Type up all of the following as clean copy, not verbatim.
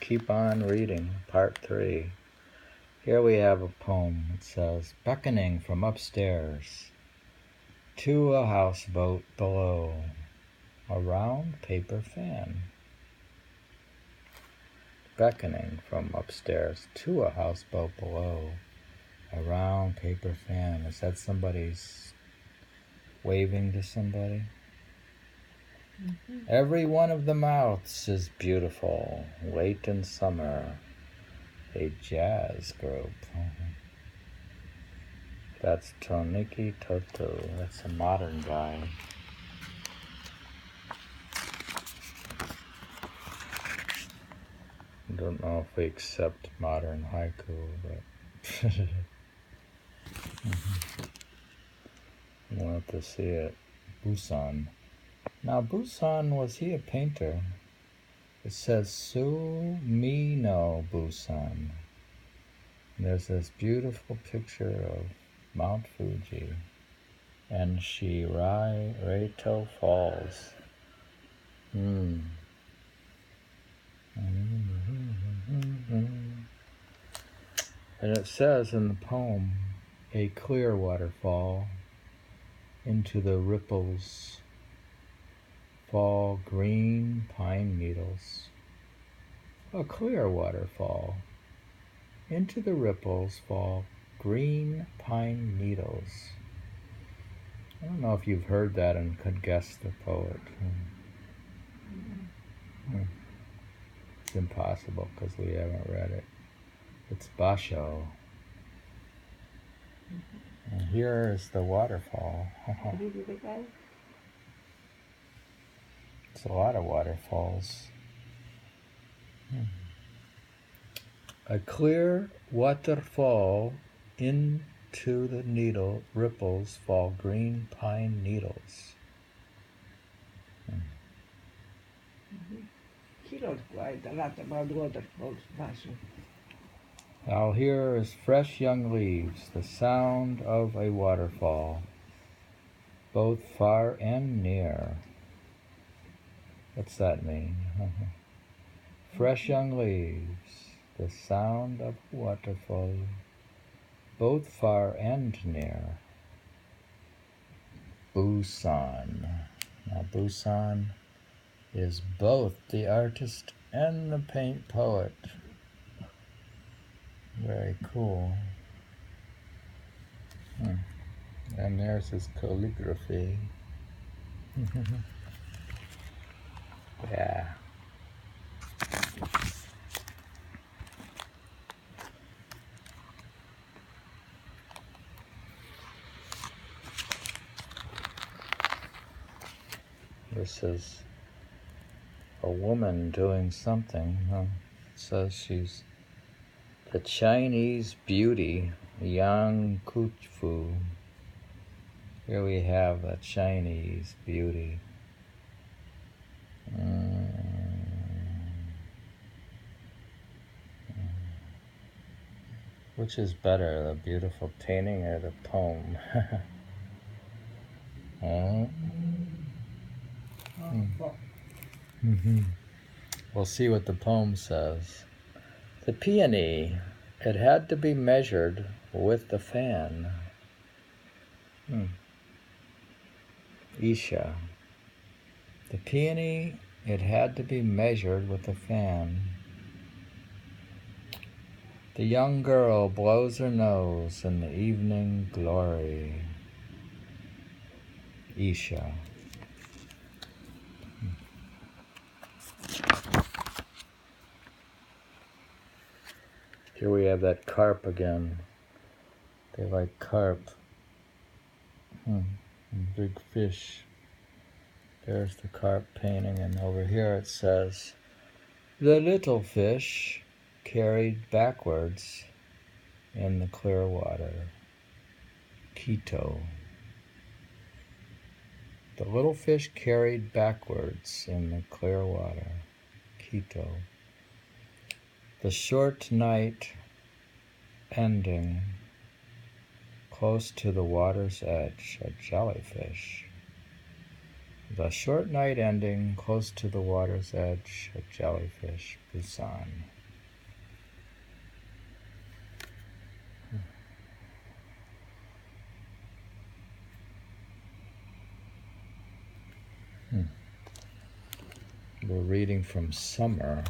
keep on reading, part 3. Here we have a poem. It says, beckoning from upstairs to a houseboat below, a round paper fan. Beckoning from upstairs to a houseboat below, a round paper fan. Is that somebody's waving to somebody? Mm-hmm. Every one of the mouths is beautiful, late in summer, a jazz group. That's Toniki Toto. That's a modern guy. I don't know if we accept modern haiku, but we'll have to see it. Busan. Now, Busan, was he a painter? It says Sumino Busan. And there's this beautiful picture of Mount Fuji and Shiraito Falls. And it says in the poem, a clear waterfall, into the ripples fall green pine needles. A clear waterfall, into the ripples fall green pine needles. I don't know if you've heard that and could guess the poet. It's impossible because we haven't read it. It's Basho. And here is the waterfall. It's a lot of waterfalls. A clear waterfall, into the needle ripples fall green pine needles. He wrote quite a lot about waterfalls, Basho. Now here is fresh young leaves, the sound of a waterfall, both far and near. What's that mean? Fresh young leaves, the sound of a waterfall, both far and near. Busan. Now Busan is both the artist and the paint poet. Very cool. And there's his calligraphy. Yeah. This is a woman doing something. It says she's the Chinese beauty, Yang Kufu. Here we have the Chinese beauty. Which is better, the beautiful painting or the poem? We'll see what the poem says. The peony, it had to be measured with the fan. Isha. The peony, it had to be measured with the fan. The young girl blows her nose in the evening glory. Isha. Here we have that carp again. They like carp. Big fish. There's the carp painting, and over here it says, the little fish carried backwards in the clear water. Quito. The little fish carried backwards in the clear water. Quito. The short night ending close to the water's edge, a jellyfish. The short night ending, close to the water's edge, a jellyfish, Busan. We're reading from summer.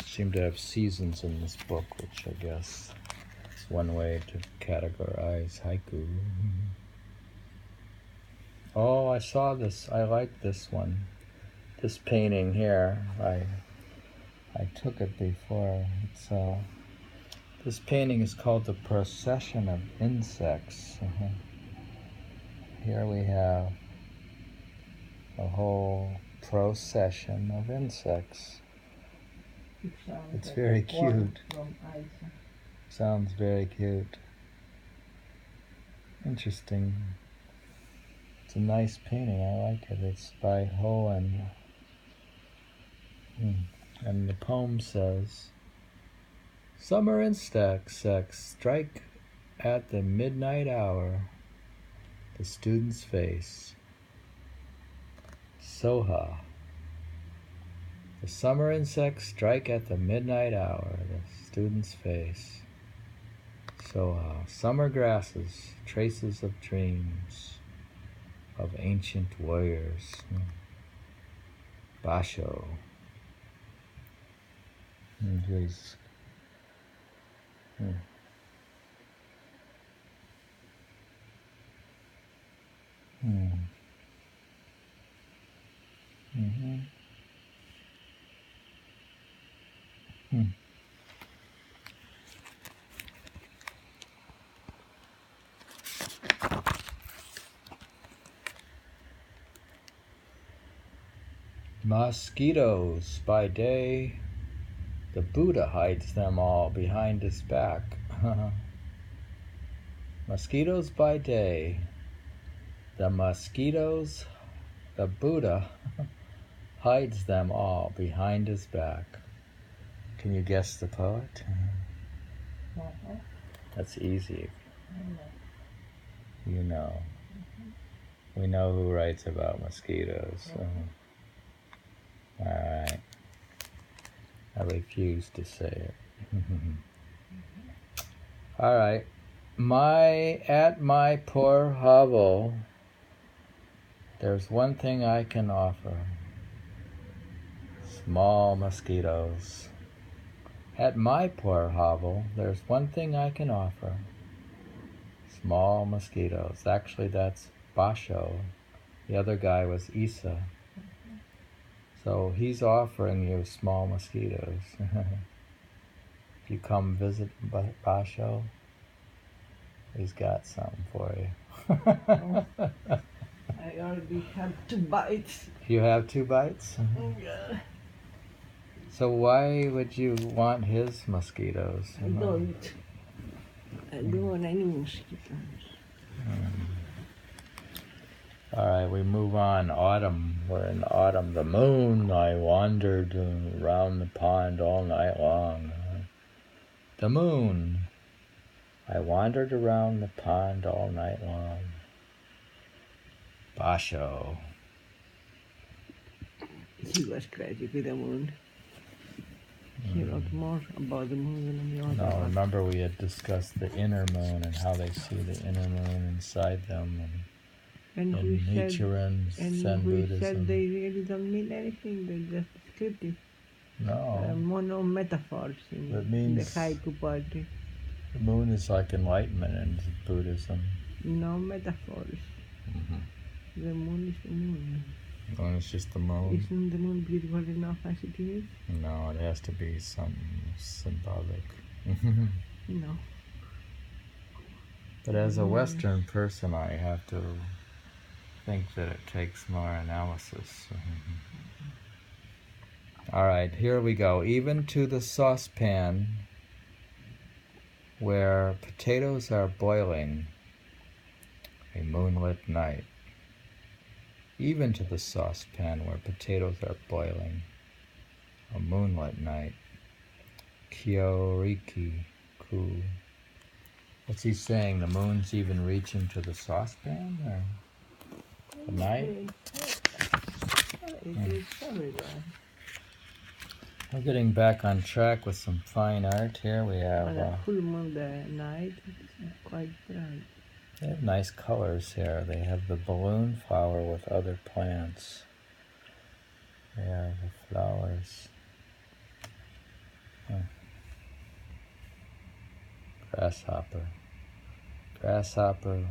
Seem to have seasons in this book, which I guess is one way to categorize haiku. Oh, I saw this. I like this one. This painting here. I took it before. It's this painting is called The Procession of Insects. Here we have a whole procession of insects. It's very cute. Sounds very cute. Interesting. It's a nice painting. I like it. It's by Hohen. And the poem says, Summer insects strike at the midnight hour the student's face. Soha. The summer insects strike at the midnight hour the student's face. Soha. Summer grasses, traces of dreams of ancient warriors. Basho. Here's Mosquitoes by day, the Buddha hides them all behind his back. Mosquitoes by day, the Buddha hides them all behind his back. Can you guess the poet? That's easy. You know. We know who writes about mosquitoes. So. All right. I refuse to say it. All right. At my poor hovel, there's one thing I can offer. Small mosquitoes. At my poor hovel, there's one thing I can offer. Small mosquitoes. Actually, that's Basho. The other guy was Isa. So he's offering you small mosquitoes. If you come visit Basho, he's got something for you. I already have 2 bites. You have 2 bites? Yeah. So why would you want his mosquitoes? I don't want any mosquitoes. All right, we move on. Autumn. We're in autumn. The moon. I wandered around the pond all night long. The moon. I wandered around the pond all night long. Basho. He was crazy with the moon. He wrote more about the moon than the other. No, remember we had discussed the inner moon and how they see the inner moon inside them. And Nichiren, Zen we Buddhism. said they really don't mean anything, they're just descriptive. No. Mono metaphors in the haiku poetry. The moon is like enlightenment in Buddhism. No metaphors. The moon is the moon. The moon is just the moon? Isn't the moon beautiful enough as it is? No, it has to be something symbolic. No. But as a Western person, I have to think that it takes more analysis. All right, here we go. Even to the saucepan where potatoes are boiling, a moonlit night. Even to the saucepan where potatoes are boiling, a moonlit night. Kyoriki ku. What's he saying? The moon's even reaching to the saucepan? Or? Good night. It is everywhere. We're getting back on track with some fine art here. We have On a full moon night, it's quite bright. they have nice colors here. They have the balloon flower with other plants. They have the flowers. Grasshopper. Grasshopper.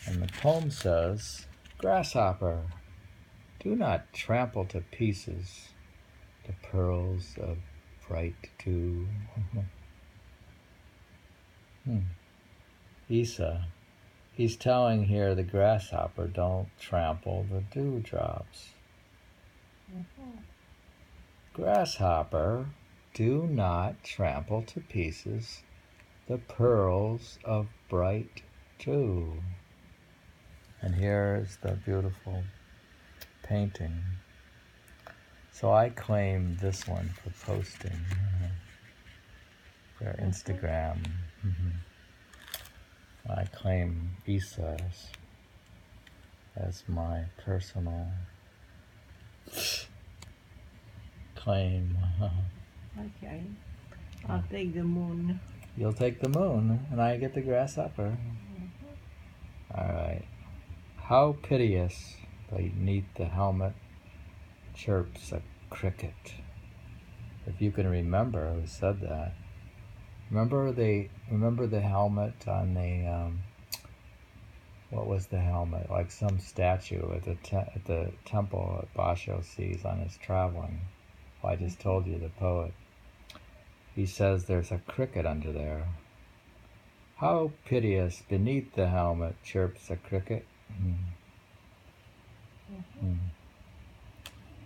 And the poem says, Grasshopper, do not trample to pieces the pearls of bright dew. Isa, he's telling here the grasshopper, don't trample the dewdrops. Grasshopper, do not trample to pieces the pearls of bright dew. And here is the beautiful painting. So I claim this one for posting for Instagram. I claim Isa as my personal claim. Okay. I'll take the moon. You'll take the moon, and I get the grasshopper. All right. How piteous beneath the helmet chirps a cricket. If you can remember who said that. Remember the helmet on the what was the helmet? Like some statue at the temple that Basho sees on his traveling. Well, I just told you the poet. He says there's a cricket under there. How piteous beneath the helmet chirps a cricket.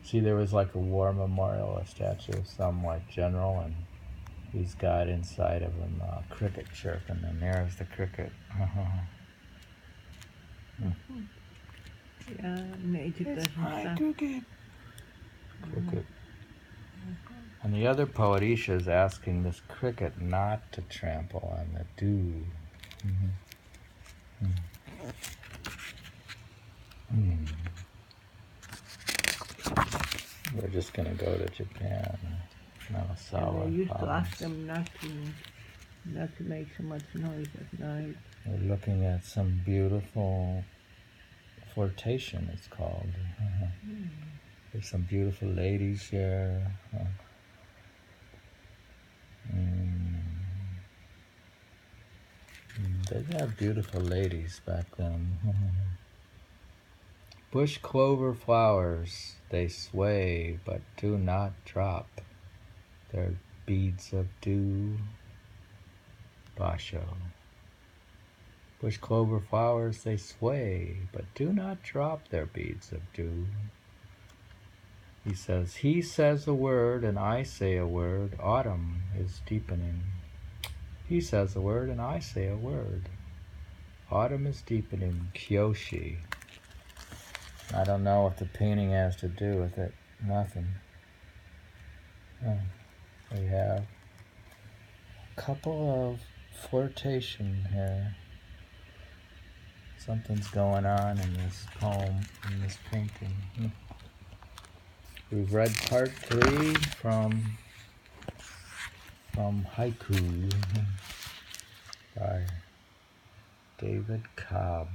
See, there was like a war memorial, a statue of some like general, and he's got inside of him a cricket chirping, and there's the cricket. Yeah, native doesn't Cricket. And the other poet, Isha, is asking this cricket not to trample on the dew. We're just going to go to Japan. Namasawa. I used to province. ask them not to make so much noise at night. We're looking at some beautiful flirtation, it's called. There's some beautiful ladies here. They have beautiful ladies back then. Bush clover flowers, they sway but do not drop their beads of dew. Basho. Bush clover flowers, they sway but do not drop their beads of dew. He says a word and I say a word, autumn is deepening. He says a word and I say a word, autumn is deepening. Kyoshi. I don't know what the painting has to do with it. Nothing. We have a couple of flirtation here. Something's going on in this poem, in this painting. We've read part 3 from Haiku by David Cobb.